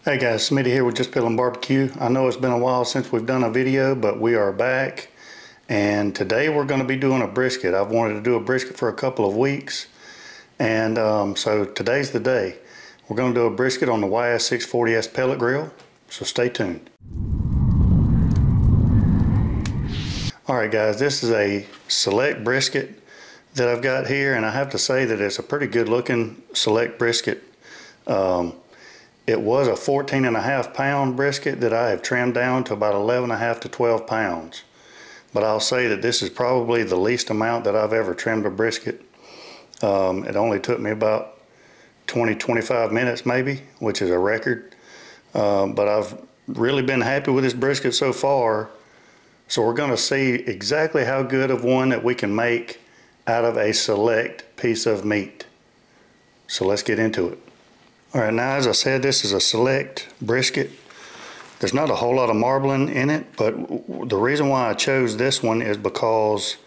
Hey guys, Smitty here with Just Piddlin Barbecue. I know it's been a while since we've done a video, but we are back. And today we're going to be doing a brisket. I've wanted to do a brisket for a couple of weeks. And so today's the day. We're going to do a brisket on the YS640S pellet grill. So stay tuned. Alright guys, this is a select brisket that I've got here. And I have to say that it's a pretty good looking select brisket. It was a 14.5 pound brisket that I have trimmed down to about 11.5 to 12 pounds. But I'll say that this is probably the least amount that I've ever trimmed a brisket. It only took me about 20-25 minutes maybe, which is a record. But I've really been happy with this brisket so far. So we're going to see exactly how good of one that we can make out of a select piece of meat. So let's get into it. Alright, now as I said, this is a select brisket. There's not a whole lot of marbling in it, but the reason why I chose this one is because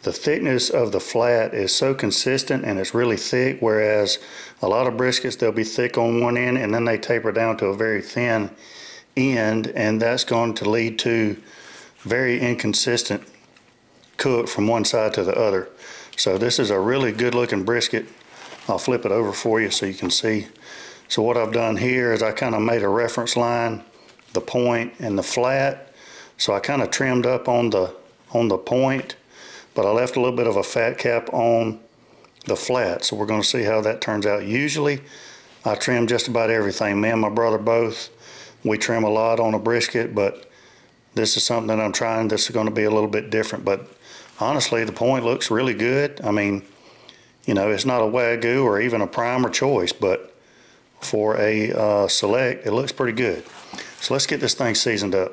the thickness of the flat is so consistent and it's really thick, whereas a lot of briskets, they'll be thick on one end and then they taper down to a very thin end, and that's going to lead to very inconsistent cook from one side to the other. So this is a really good looking brisket. I'll flip it over for you so you can see. So what I've done here is I kind of made a reference line, the point and the flat. So I kind of trimmed up on the point, but I left a little bit of a fat cap on the flat. So we're going to see how that turns out. Usually I trim just about everything. Me and my brother both, we trim a lot on a brisket, but this is something that I'm trying. This is going to be a little bit different, but honestly the point looks really good. I mean, you know, it's not a Wagyu or even a prime or choice, but for a select, it looks pretty good. So let's get this thing seasoned up.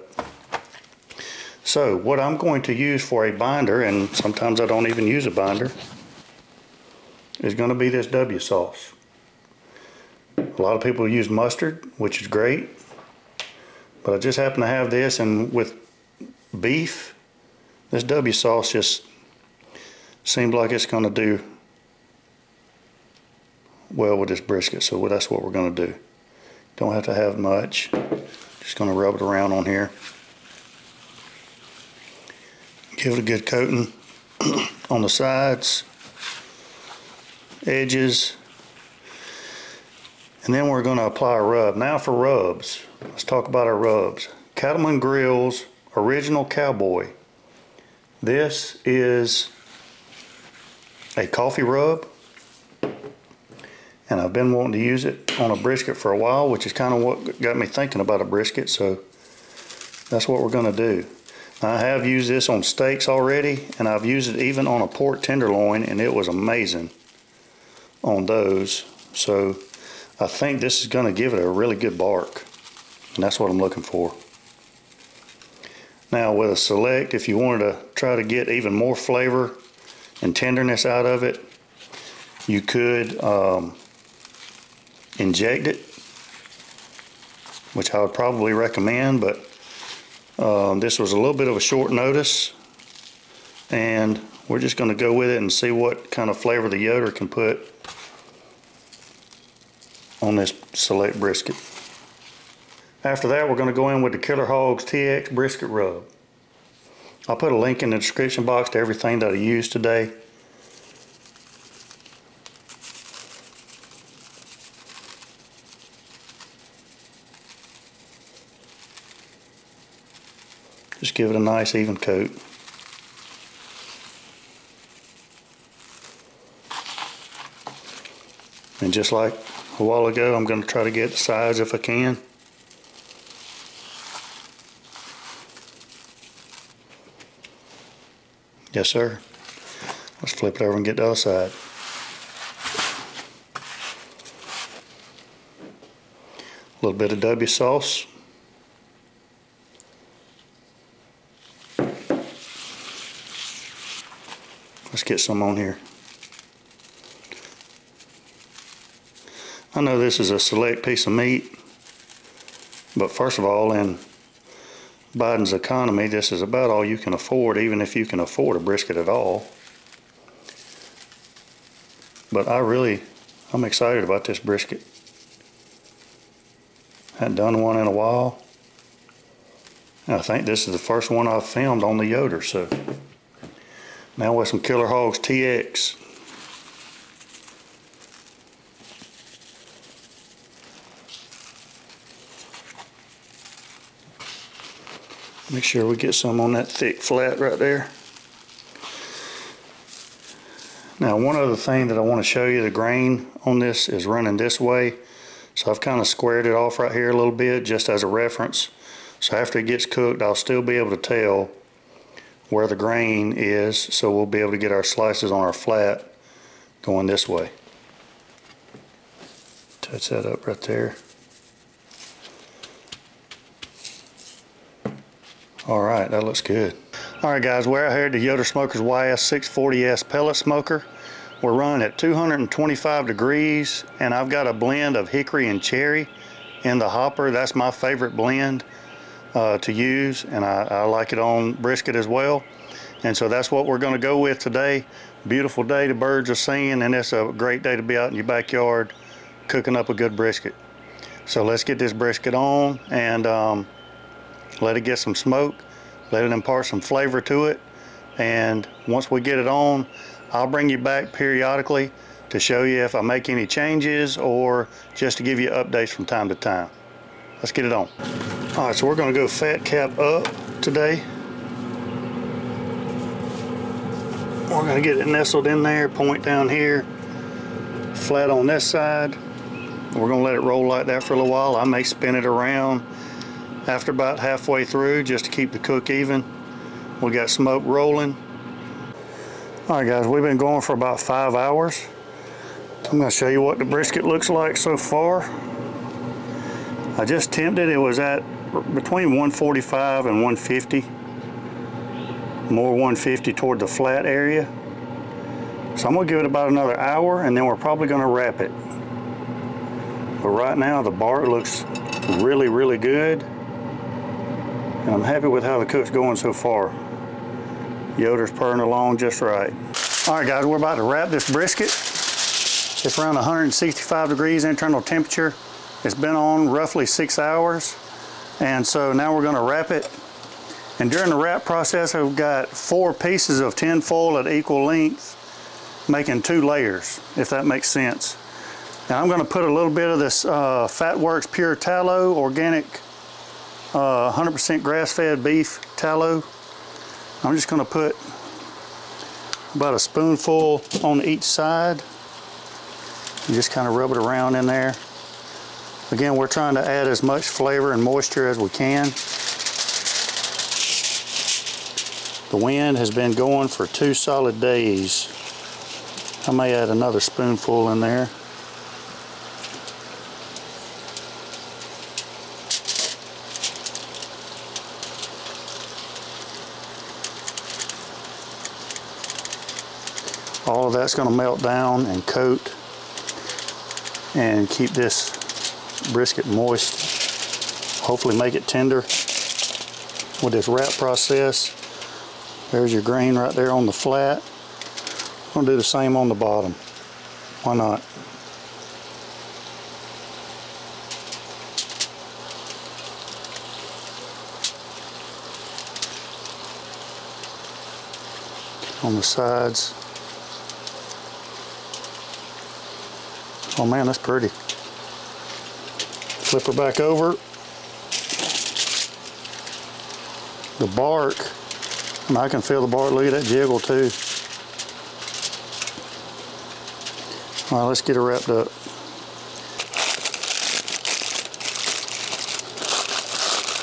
So what I'm going to use for a binder, and sometimes I don't even use a binder, is going to be this W sauce. A lot of people use mustard, which is great, but I just happen to have this, and with beef, this W sauce just seems like it's going to do well with this brisket, so that's what we're going to do. Don't have to have much. Just going to rub it around on here. Give it a good coating on the sides, edges, and then we're going to apply a rub. Now for rubs, let's talk about our rubs. Cattleman Grill's Original Cowboy. This is a coffee rub, and I've been wanting to use it on a brisket for a while, which is kind of what got me thinking about a brisket, so that's what we're going to do. I have used this on steaks already, and I've used it even on a pork tenderloin, and it was amazing on those. So I think this is going to give it a really good bark, and that's what I'm looking for. Now with a select, if you wanted to try to get even more flavor and tenderness out of it, you could inject it, which I would probably recommend, but this was a little bit of a short notice, and we're just going to go with it and see what kind of flavor the Yoder can put on this select brisket. After that, we're going to go in with the Killer Hogs TX brisket rub. I'll put a link in the description box to everything that I used today. Just give it a nice even coat. And just like a while ago, I'm going to try to get the sides if I can. Yes, sir. Let's flip it over and get the other side. A little bit of W sauce. Let's get some on here. I know this is a select piece of meat, but first of all, in Biden's economy, this is about all you can afford, even if you can afford a brisket at all. But I'm excited about this brisket. Hadn't done one in a while. I think this is the first one I've filmed on the Yoder, so now with some Killer Hogs TX. Make sure we get some on that thick flat right there. Now, one other thing that I want to show you, the grain on this is running this way. So I've kind of squared it off right here a little bit just as a reference. So after it gets cooked, I'll still be able to tell where the grain is, so we'll be able to get our slices on our flat going this way. Touch that up right there. Alright, that looks good. Alright guys, we're out here at the Yoder Smokers YS640S pellet smoker. We're running at 225 degrees, and I've got a blend of hickory and cherry in the hopper. That's my favorite blend to use, and I like it on brisket as well. And so that's what we're going to go with today. Beautiful day, the birds are singing, and it's a great day to be out in your backyard cooking up a good brisket. So let's get this brisket on and let it get some smoke, let it impart some flavor to it, and once we get it on, I'll bring you back periodically to show you if I make any changes or just to give you updates from time to time. Let's get it on. All right, so we're going to go fat cap up today. We're going to get it nestled in there, point down here, flat on this side. We're going to let it roll like that for a little while. I may spin it around after about halfway through just to keep the cook even. We got smoke rolling. All right guys, we've been going for about 5 hours. I'm going to show you what the brisket looks like so far. I just temped it. It was at between 145 and 150. More 150 toward the flat area. So I'm going to give it about another hour, and then we're probably going to wrap it. But right now the bark looks really, really good. And I'm happy with how the cook's going so far. Yoder's purring along just right. All right guys, we're about to wrap this brisket. It's around 165 degrees internal temperature. It's been on roughly 6 hours. And so now we're going to wrap it. And during the wrap process, I've got 4 pieces of tin foil at equal length, making 2 layers, if that makes sense. Now I'm going to put a little bit of this Fatworks Pure Tallow, organic 100% grass-fed beef tallow. I'm just going to put about a spoonful on each side and just kind of rub it around in there. Again, we're trying to add as much flavor and moisture as we can. The wind has been going for 2 solid days. I may add another spoonful in there. All of that's going to melt down and coat and keep this brisket moist. Hopefully make it tender with this wrap process. There's your grain right there on the flat. I'm going to do the same on the bottom. Why not? On the sides. Oh man, that's pretty. Flip her back over. The bark, and I can feel the bark. Look at that jiggle too. All right, let's get her wrapped up.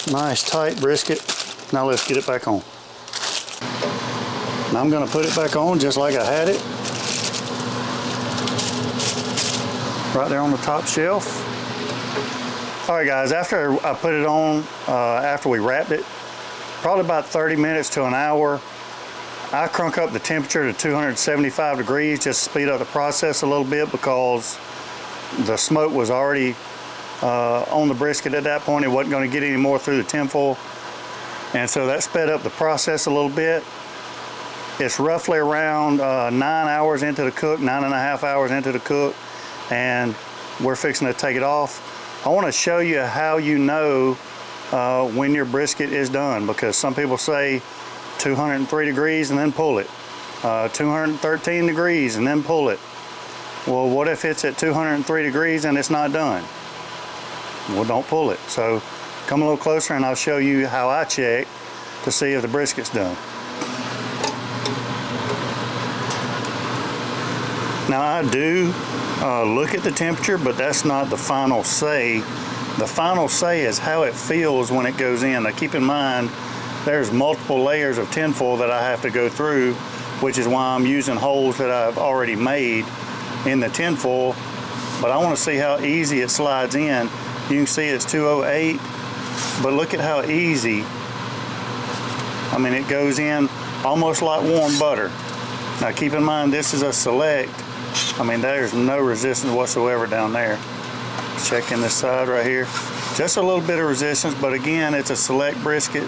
Nice tight brisket. Now let's get it back on. Now I'm going to put it back on just like I had it. Right there on the top shelf. All right guys, after I put it on, after we wrapped it, probably about 30 minutes to an hour, I crunk up the temperature to 275 degrees just to speed up the process a little bit, because the smoke was already on the brisket at that point. It wasn't going to get any more through the tinfoil, and so that sped up the process a little bit. It's roughly around 9 hours into the cook, 9.5 hours into the cook, and we're fixing to take it off. I want to show you how you know when your brisket is done, because some people say 203 degrees and then pull it, 213 degrees and then pull it. Well, what if it's at 203 degrees and it's not done? Well, don't pull it. So come a little closer and I'll show you how I check to see if the brisket's done. Now I do look at the temperature, but that's not the final say. The final say is how it feels when it goes in. Now keep in mind, there's multiple layers of tinfoil that I have to go through, which is why I'm using holes that I've already made in the tinfoil. But I want to see how easy it slides in. You can see it's 208, but look at how easy. I mean, it goes in almost like warm butter. Now keep in mind, this is a select. I mean, there's no resistance whatsoever down there. Checking this side right here. Just a little bit of resistance, but again, it's a select brisket.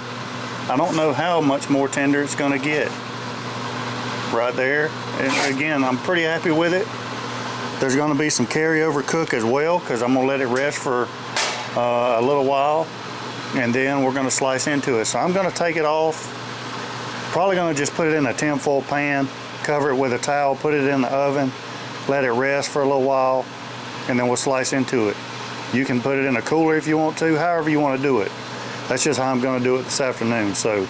I don't know how much more tender it's gonna get. Right there. And again, I'm pretty happy with it. There's gonna be some carryover cook as well, because I'm gonna let it rest for a little while, and then we're gonna slice into it. So I'm gonna take it off. Probably gonna just put it in a tinfoil pan, cover it with a towel, put it in the oven, let it rest for a little while, and then we'll slice into it. You can put it in a cooler if you want to, however you want to do it. That's just how I'm going to do it this afternoon. So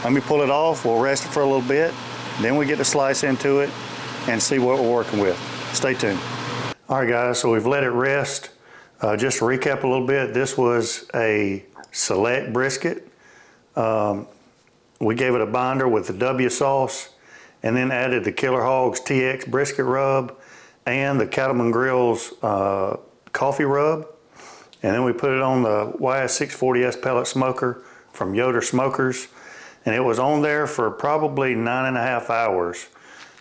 let me pull it off, we'll rest it for a little bit, then we get to slice into it and see what we're working with. Stay tuned. All right guys, so we've let it rest. Just to recap a little bit, this was a select brisket. We gave it a binder with the W sauce, and then added the Killer Hogs TX brisket rub and the Cattleman Grill's coffee rub. And then we put it on the YS640S pellet smoker from Yoder Smokers. And it was on there for probably 9.5 hours.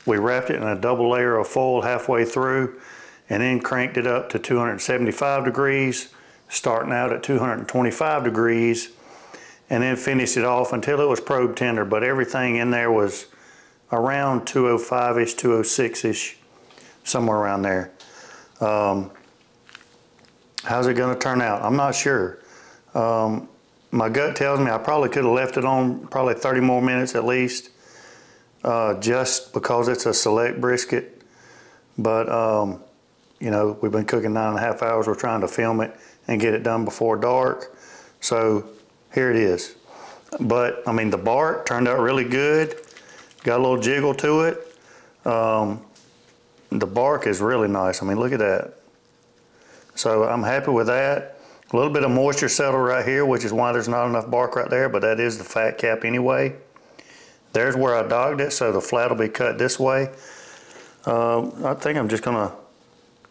We wrapped it in a double layer of foil halfway through, and then cranked it up to 275 degrees, starting out at 225 degrees, and then finished it off until it was probe tender. But everything in there was around 205-ish, 206-ish, somewhere around there. How's it gonna turn out? I'm not sure. My gut tells me I probably could have left it on probably 30 more minutes at least, just because it's a select brisket. But you know, we've been cooking 9.5 hours. We're trying to film it and get it done before dark. So here it is. But I mean, the bark turned out really good. Got a little jiggle to it. The bark is really nice. I mean, look at that. So I'm happy with that. A little bit of moisture settled right here, which is why there's not enough bark right there, but that is the fat cap anyway. There's where I dogged it, so the flat will be cut this way. I think I'm just gonna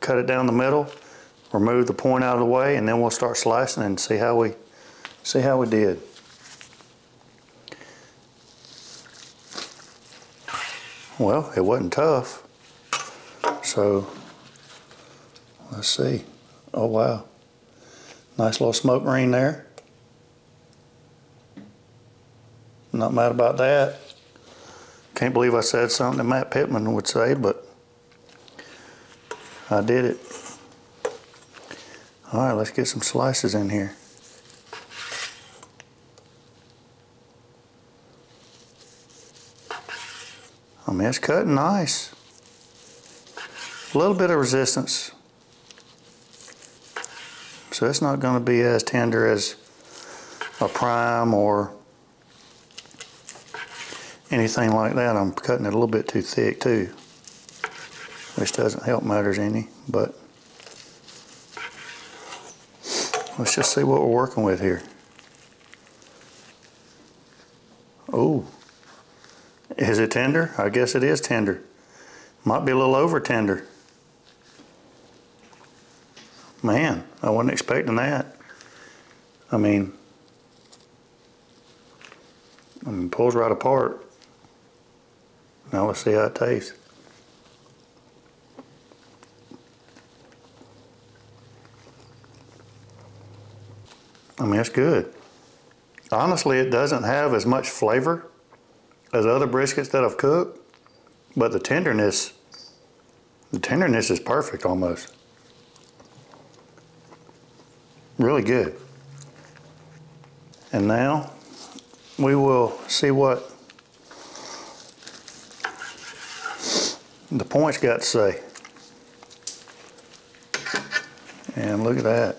cut it down the middle, remove the point out of the way, and then we'll start slicing and see how we did. Well, it wasn't tough. So let's see. Oh wow, nice little smoke ring there. Not mad about that. Can't believe I said something that Matt Pittman would say, but I did it. All right, let's get some slices in here. I mean, it's cutting nice. A little bit of resistance. So it's not going to be as tender as a prime or anything like that. I'm cutting it a little bit too thick too, which doesn't help matters any, but let's just see what we're working with here. Oh, is it tender? I guess it is tender. Might be a little over tender. Man, I wasn't expecting that. I mean, it pulls right apart. Now let's see how it tastes. I mean, it's good. Honestly, it doesn't have as much flavor as other briskets that I've cooked, but the tenderness is perfect almost. Really good. And now we will see what the points got to say. And look at that.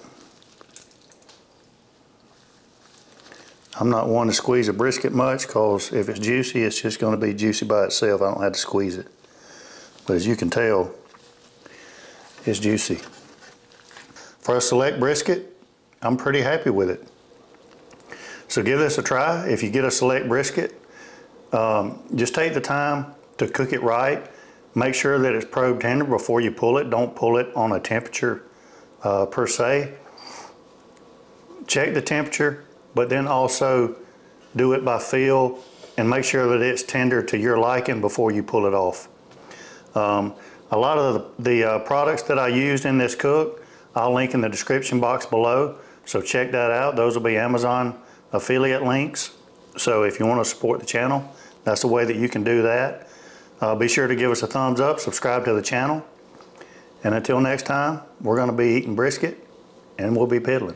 I'm not one to squeeze a brisket much, because if it's juicy, it's just going to be juicy by itself. I don't have to squeeze it. But as you can tell, it's juicy. For a select brisket, I'm pretty happy with it. So give this a try. If you get a select brisket, just take the time to cook it right. Make sure that it's probe tender before you pull it. Don't pull it on a temperature per se. Check the temperature, but then also do it by feel and make sure that it's tender to your liking before you pull it off. A lot of the products that I used in this cook, I'll link in the description box below, so check that out. Those will be Amazon affiliate links. So if you want to support the channel, that's the way that you can do that. Be sure to give us a thumbs up, subscribe to the channel, and until next time, we're going to be eating brisket and we'll be piddling.